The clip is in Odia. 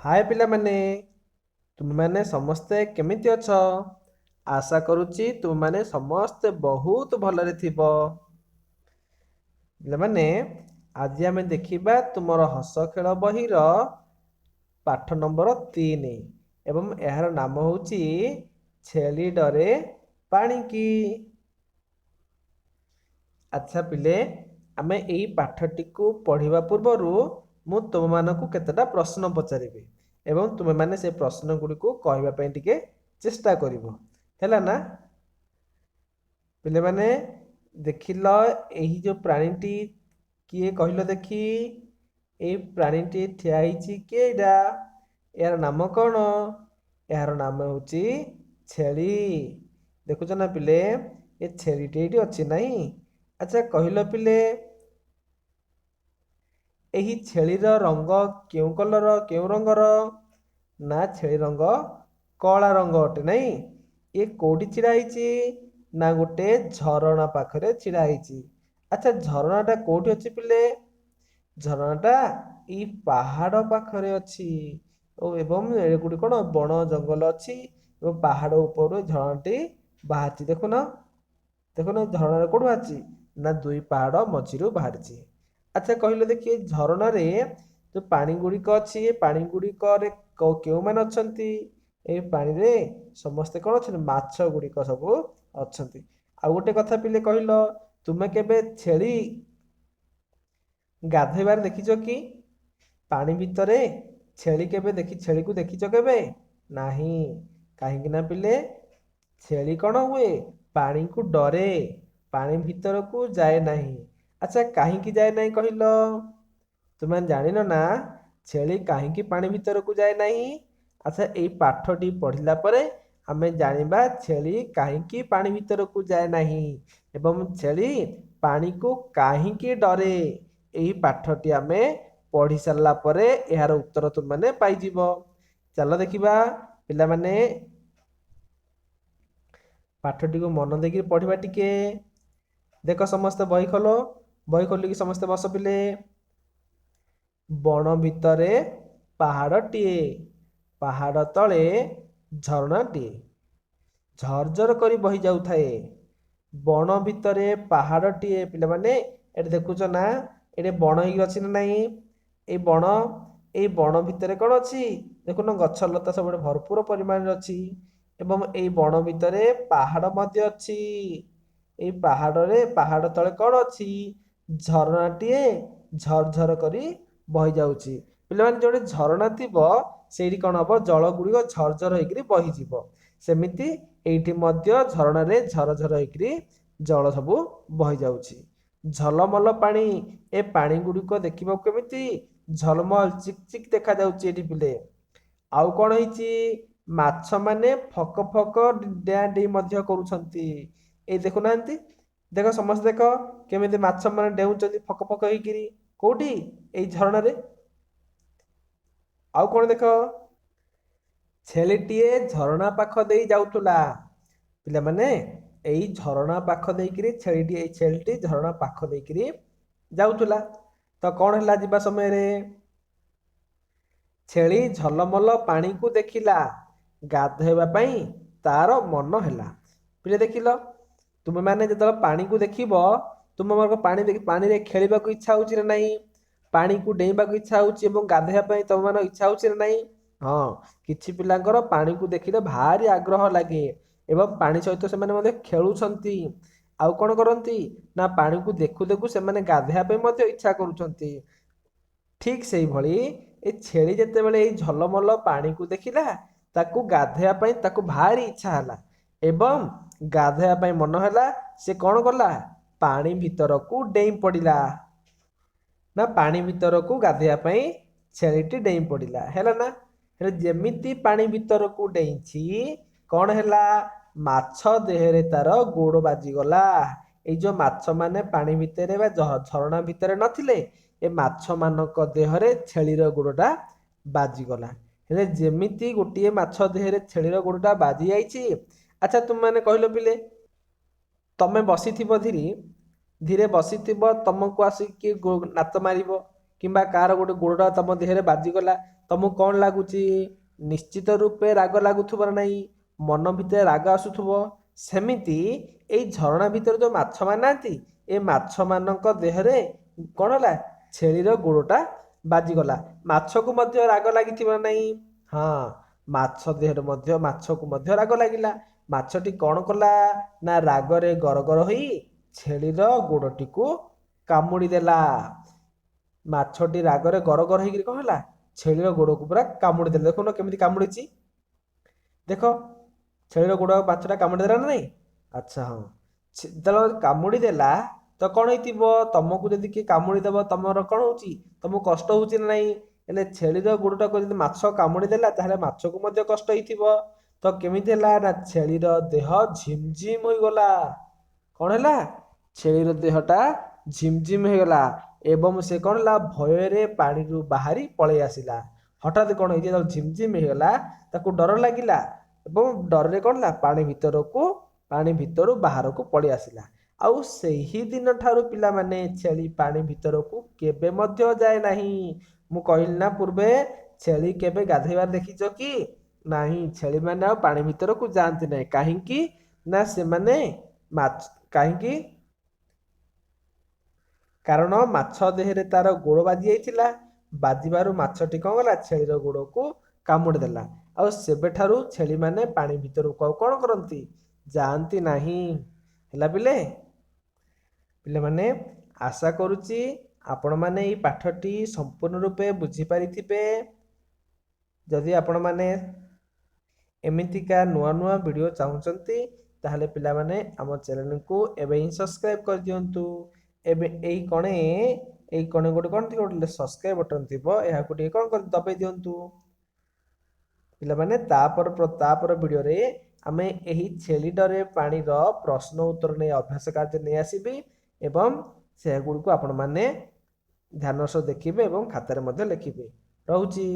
हाय पिलाମାନେ ତୁମେମାନେ ସମସ୍ତେ କେମିତି ଅଛ? ଆଶା କରୁଛି ତୁମେମାନେ ସମସ୍ତେ ବହୁତ ଭଲରେ ଥିବ। ପିଲାମାନେ ଆଜି ଆମେ ଦେଖିବା ତୁମର ହସ ଖେଳ ବହିର ପାଠ ନମ୍ବର 3 ଏବଂ ଏହାର ନାମ ହେଉଛି ଛେଳି ଡରେ ପାଣିକି। ଆଚ୍ଛା ପିଲେ, ଆମେ ଏଇ ପାଠଟିକୁ ପଢ଼ିବା ପୂର୍ବରୁ ମୁଁ ତୁମମାନଙ୍କୁ କେତେଟା ପ୍ରଶ୍ନ ପଚାରିବି ଏବଂ ତୁମେମାନେ ସେ ପ୍ରଶ୍ନ ଗୁଡ଼ିକୁ କହିବା ପାଇଁ ଟିକେ ଚେଷ୍ଟା କରିବ। ହେଲା ନା? ପିଲାମାନେ ଦେଖିଲ, ଏହି ଯେଉଁ ପ୍ରାଣୀଟି କିଏ କହିଲ ଦେଖି? ଏଇ ପ୍ରାଣୀଟି ଠିଆ ହେଇଛି କିଏଟା? ଏହାର ନାମ କ'ଣ? ଏହାର ନାମ ହେଉଛି ଛେଳି। ଦେଖୁଛ ନା ପିଲେ, ଏ ଛେଳିଟି ଏଇଠି ଅଛି ନାହିଁ? ଆଚ୍ଛା କହିଲ ପିଲେ, ଏହି ଛେଳିର ରଙ୍ଗ କେଉଁ କଲର, କେଉଁ ରଙ୍ଗର? ନା, ଛେଳି ରଙ୍ଗ କଳା ରଙ୍ଗ ଅଟେ ନାହିଁ? ଏ କୋଉଠି ଛିଡ଼ା ହେଇଛି? ନା ଗୋଟେ ଝରଣା ପାଖରେ ଛିଡ଼ା ହେଇଛି। ଆଚ୍ଛା ଝରଣାଟା କୋଉଠି ଅଛି ପିଲେ? ଝରଣାଟା ଏଇ ପାହାଡ଼ ପାଖରେ ଅଛି। ଏବଂ ଏଗୁଡ଼ିକ କ'ଣ ବଣ ଜଙ୍ଗଲ ଅଛି ଏବଂ ପାହାଡ଼ ଉପରୁ ଝରଣାଟି ବାହାରିଛି। ଦେଖୁନ, ଦେଖୁନ ଝରଣାରେ କୋଉଠୁ ବାହାରିଛି? ନା ଦୁଇ ପାହାଡ଼ ମଝିରୁ ବାହାରିଛି। ଆଚ୍ଛା କହିଲ ଦେଖି, ଝରଣାରେ ଯୋଉ ପାଣି ଗୁଡ଼ିକ ଅଛି, ଏ ପାଣି ଗୁଡ଼ିକରେ କେଉଁମାନେ ଅଛନ୍ତି? এই ପାଣିରେ ସମସ୍ତେ କ'ଣ ଅଛନ୍ତି? ମାଛ ଗୁଡ଼ିକ ସବୁ ଅଛନ୍ତି। ଆଉ ଗୋଟେ କଥା ପିଲେ କହିଲ, ତୁମେ କେବେ ଛେଳି ଗାଧୋଇବାର ଦେଖିଛ କି? ପାଣି ଭିତରେ ଛେଳିକୁ ଦେଖିଛ କେବେ? ନାହିଁ। କାହିଁକି ନା ପିଲେ, ଛେଳି କ'ଣ ହୁଏ? ପାଣିକୁ ଡରେ, ପାଣି ଭିତରକୁ ଯାଏ ନାହିଁ। ଆଚ୍ଛା କାହିଁକି ଯାଏ ନାହିଁ କହିଲ? ତୁମେ ଜାଣିନ ନା ଛେଳି କାହିଁକି ପାଣି ଭିତରକୁ ଯାଏ ନାହିଁ? ଆଚ୍ଛା ଏଇ ପାଠଟି ପଢ଼ିଲା ପରେ ଆମେ ଜାଣିବା ଛେଳି କାହିଁକି ପାଣି ଭିତରକୁ ଯାଏ ନାହିଁ ଏବଂ ଛେଳି ପାଣିକୁ କାହିଁକି ଡରେ। ଏହି ପାଠଟି ଆମେ ପଢ଼ି ସାରିଲା ପରେ ଏହାର ଉତ୍ତର ତୁମମାନେ ପାଇଯିବ। ଚାଲ ଦେଖିବା ପିଲାମାନେ, ପାଠଟିକୁ ମନ ଦେଇକି ପଢ଼ିବା ଟିକେ। ଦେଖ ସମସ୍ତେ ବହି ଖୋଲ, ବହି ଖୋଲିକି ସମସ୍ତେ ବସ ପିଲେ। ବଣ ଭିତରେ ପାହାଡ଼ଟିଏ, ପାହାଡ଼ ତଳେ ଝରଣାଟିଏ ଝରଝର କରି ବହି ଯାଉଥାଏ। ବଣ ଭିତରେ ପାହାଡ଼ଟିଏ। ପିଲାମାନେ ଏଠି ଦେଖୁଛ ନା, ଏଠି ବଣ ହେଇକି ଅଛି ନା ନାହିଁ? ଏଇ ବଣ ଭିତରେ କ'ଣ ଅଛି? ଦେଖୁନ ଗଛ ଲତା ସବୁଆଡ଼େ ଭରପୁର ପରିମାଣରେ ଅଛି ଏବଂ ଏଇ ବଣ ଭିତରେ ପାହାଡ଼ ମଧ୍ୟ ଅଛି। ଏଇ ପାହାଡ଼ ତଳେ କ'ଣ ଅଛି? ଝରଣାଟିଏ ଝରଝର କରି ବହି ଯାଉଛି। ପିଲାମାନେ ଯୋଉଠି ଝରଣା ଥିବ ସେଇଠି କ'ଣ ହବ? ଜଳ ଗୁଡ଼ିକ ଝରଝର ହେଇକିରି ବହିଯିବ। ସେମିତି ଏଇଠି ମଧ୍ୟ ଝରଣାରେ ଝରଝର ହେଇକିରି ଜଳ ସବୁ ବହି ଯାଉଛି। ଝଲମଲ ପାଣି, ଏ ପାଣି ଗୁଡ଼ିକ ଦେଖିବାକୁ କେମିତି? ଝଲମଲ ଚିକ୍ ଚିକ୍ ଦେଖାଯାଉଛି ଏଠି ପିଲେ। ଆଉ କ'ଣ ହେଇଛି? ମାଛ ମାନେ ଫକ ଫକ ଡିଆଁ ଡେଇଁ ମଧ୍ୟ କରୁଛନ୍ତି। ଏଇ ଦେଖୁନାହାନ୍ତି, ଦେଖ ସମସ୍ତେ ଦେଖ କେମିତି ମାଛ ମାନେ ଡେଉଁଛନ୍ତି ଫକ ଫକ ହେଇକିରି। କୋଉଠି? ଏଇ ଝରଣାରେ। ଆଉ କ'ଣ ଦେଖ? ଛେଳିଟିଏ ଝରଣା ପାଖ ଦେଇ ଯାଉଥିଲା। ପିଲାମାନେ ଏଇ ଝରଣା ପାଖ ଦେଇକିରି ଛେଳିଟି ଝରଣା ପାଖ ଦେଇକିରି ଯାଉଥିଲା। ତ କ'ଣ ହେଲା ଯିବା ସମୟରେ? ଛେଳି ଝଲମଲ ପାଣିକୁ ଦେଖିଲା, ଗାଧୋଇବା ପାଇଁ ତାର ମନ ହେଲା। ପିଲେ ଦେଖିଲ, ତୁମେମାନେ ଯେତେବେଳେ ପାଣିକୁ ଦେଖିବ, ତୁମମାନଙ୍କ ପାଣିରେ ଖେଳିବାକୁ ଇଚ୍ଛା ହେଉଛି ନା ନାହିଁ? ପାଣିକୁ ଡେଇଁବାକୁ ଇଚ୍ଛା ହେଉଛି ଏବଂ ଗାଧୋଇବା ପାଇଁ ତୁମମାନଙ୍କ ଇଚ୍ଛା ହେଉଛି ନା ନାହିଁ? ହଁ, କିଛି ପିଲାଙ୍କର ପାଣିକୁ ଦେଖିଲେ ଭାରି ଆଗ୍ରହ ଲାଗେ ଏବଂ ପାଣି ସହିତ ସେମାନେ ମଧ୍ୟ ଖେଳୁଛନ୍ତି। ଆଉ କ'ଣ କରନ୍ତି? ନା ପାଣିକୁ ଦେଖୁ ଦେଖୁ ସେମାନେ ଗାଧୋଇବା ପାଇଁ ମଧ୍ୟ ଇଚ୍ଛା କରୁଛନ୍ତି। ଠିକ୍ ସେଇଭଳି ଏ ଛେଳି ଯେତେବେଳେ ଏଇ ଝଲମଲ ପାଣିକୁ ଦେଖିଲା, ତାକୁ ଗାଧୋଇବା ପାଇଁ ତାକୁ ଭାରି ଇଚ୍ଛା ହେଲା ଏବଂ ଗାଧୋଇବା ପାଇଁ ମନ ହେଲା। ସେ କ'ଣ କଲା? ପାଣି ଭିତରକୁ ଡେଇଁ ପଡ଼ିଲା। ନା ପାଣି ଭିତରକୁ ଗାଧୋଇବା ପାଇଁ ଛେଳିଟି ଡେଇଁ ପଡ଼ିଲା। ହେଲା ନା? ହେଲେ ଯେମିତି ପାଣି ଭିତରକୁ ଡେଇଁଛି, କ'ଣ ହେଲା? ମାଛ ଦେହରେ ତାର ଗୋଡ଼ ବାଜିଗଲା। ଏଇ ଯୋଉ ମାଛ ମାନେ ପାଣି ଭିତରେ ବା ଝରଣା ଭିତରେ ନଥିଲେ, ଏ ମାଛ ମାନଙ୍କ ଦେହରେ ଛେଳିର ଗୋଡ଼ଟା ବାଜିଗଲା। ହେଲେ ଯେମିତି ଗୋଟିଏ ମାଛ ଦେହରେ ଛେଳିର ଗୋଡ଼ଟା ବାଜି ଯାଇଛି, ଆଚ୍ଛା ତୁମମାନେ କହିଲ ପିଲେ, ତମେ ବସିଥିବ ଧୀରେ ବସିଥିବ, ତମକୁ ଆସିକି ଲାତ ମାରିବ କିମ୍ବା କାହାର ଗୋଟେ ଗୋଡ଼ଟା ତମ ଦେହରେ ବାଜିଗଲା, ତମକୁ କ'ଣ ଲାଗୁଛି? ନିଶ୍ଚିତ ରୂପେ ରାଗ ଲାଗୁଥିବ ନା ନାହିଁ? ମନ ଭିତରେ ରାଗ ଆସୁଥିବ। ସେମିତି ଏଇ ଝରଣା ଭିତରେ ଯେଉଁ ମାଛମାନେ ନାହାନ୍ତି, ଏ ମାଛମାନଙ୍କ ଦେହରେ କ'ଣ ହେଲା? ଛେଳିର ଗୋଡ଼ଟା ବାଜିଗଲା। ମାଛକୁ ମଧ୍ୟ ରାଗ ଲାଗିଥିବ ନା ନାହିଁ? ହଁ, ମାଛ ଦେହରେ ମଧ୍ୟ ମାଛକୁ ମଧ୍ୟ ରାଗ ଲାଗିଲା। ମାଛଟି କ'ଣ କଲା? ନା ରାଗରେ ଗରଗର ହୋଇ ଛେଳିର ଗୋଡ଼ଟିକୁ କାମୁଡ଼ି ଦେଲା। ମାଛଟି ରାଗରେ ଗରଗର ହେଇକିରି କ'ଣ ହେଲା? ଛେଳିର ଗୋଡ଼କୁ ପୁରା କାମୁଡ଼ି ଦେଲା। ଦେଖୁନ କେମିତି କାମୁଡ଼ିଛି। ଦେଖ, ଛେଳିର ଗୋଡ଼ ମାଛଟା କାମୁଡ଼ି ଦେଲା ନା ନାହିଁ? ଆଚ୍ଛା, ହଁ। ଯେତେବେଳେ କାମୁଡ଼ି ଦେଲା ତ କ'ଣ ହେଇଥିବ? ତମକୁ ଯଦି କିଏ କାମୁଡ଼ି ଦେବ ତମର କ'ଣ ହେଉଛି? ତମକୁ କଷ୍ଟ ହେଉଛି ନା ନାହିଁ? ହେଲେ ଛେଳିର ଗୋଡ଼ଟାକୁ ଯଦି ମାଛ କାମୁଡ଼ି ଦେଲା ତାହେଲେ ମାଛକୁ ମଧ୍ୟ କଷ୍ଟ ହେଇଥିବ। ତ କେମିତି ହେଲା? ନା ଛେଳିର ଦେହ ଝିମଝିମ ହୋଇଗଲା। କ'ଣ ହେଲା? ଛେଳିର ଦେହଟା ଝିମଝିମ ହେଇଗଲା ଏବଂ ସେ କ'ଣ ହେଲା? ଭୟରେ ପାଣିରୁ ବାହାରି ପଳେଇ ଆସିଲା। ହଠାତ୍ କ'ଣ ହେଇଛି? ଯେତେବେଳେ ଝିମଝିମ ହେଇଗଲା ତାକୁ ଡର ଲାଗିଲା ଏବଂ ଡରରେ କ'ଣ ହେଲା? ପାଣି ଭିତରୁ ବାହାରକୁ ପଳେଇ ଆସିଲା। ଆଉ ସେହି ଦିନ ଠାରୁ ପିଲାମାନେ ଛେଳି ପାଣି ଭିତରକୁ କେବେ ମଧ୍ୟ ଯାଏ ନାହିଁ। ମୁଁ କହିଲି ନା ପୂର୍ବେ, ଛେଳି କେବେ ଗାଧୋଇବାର ଦେଖିଛ କି? ନାହିଁ, ଛେଳିମାନେ ଆଉ ପାଣି ଭିତରକୁ ଯାଆନ୍ତି ନାହିଁ। କାହିଁକି? ନା ସେମାନେ କାହିଁକି? କାରଣ ମାଛ ଦେହରେ ତାର ଗୋଡ଼ ବାଜି ଯାଇଥିଲା। ବାଜିବାରୁ ମାଛଟି କ'ଣ କଲା? ଛେଳିର ଗୋଡ଼କୁ କାମୁଡ଼ି ଦେଲା। ଆଉ ସେବେଠାରୁ ଛେଳିମାନେ ପାଣି ଭିତରକୁ ଆଉ କ'ଣ କରନ୍ତି? ଯାଆନ୍ତି ନାହିଁ। ହେଲା ପିଲାମାନେ, ଆଶା କରୁଛି ଆପଣମାନେ ଏଇ ପାଠଟି ସମ୍ପୂର୍ଣ୍ଣ ରୂପେ ବୁଝିପାରିଥିବେ। ଯଦି ଆପଣମାନେ ଏମିତିକା ନୂଆ ନୂଆ ଭିଡ଼ିଓ ଚାହୁଁଛନ୍ତି ତାହେଲେ ପିଲାମାନେ ଆମ ଚ୍ୟାନେଲକୁ ଏବେ ହିଁ ସବସ୍କ୍ରାଇବ୍ କରିଦିଅନ୍ତୁ। ଏବେ ଏଇ କଣେ ଗୋଟେ କ'ଣ ଥିବ? ଗୋଟେ ସବସ୍କ୍ରାଇବ୍ ବଟନ୍ ଥିବ, ଏହାକୁ ଟିକେ କ'ଣ କରି ଦବାଇ ଦିଅନ୍ତୁ। ପିଲାମାନେ, ତାପର ଭିଡ଼ିଓରେ ଆମେ ଏହି ଛେଳି ଡରେ ପାଣିର ପ୍ରଶ୍ନ ଉତ୍ତର ନେଇ ଅଭ୍ୟାସ କାର୍ଯ୍ୟ ନେଇ ଆସିବି ଏବଂ ସେଗୁଡ଼ିକୁ ଆପଣମାନେ ଧ୍ୟାନର ସହ ଦେଖିବେ ଏବଂ ଖାତାରେ ମଧ୍ୟ ଲେଖିବେ। ରହୁଛି।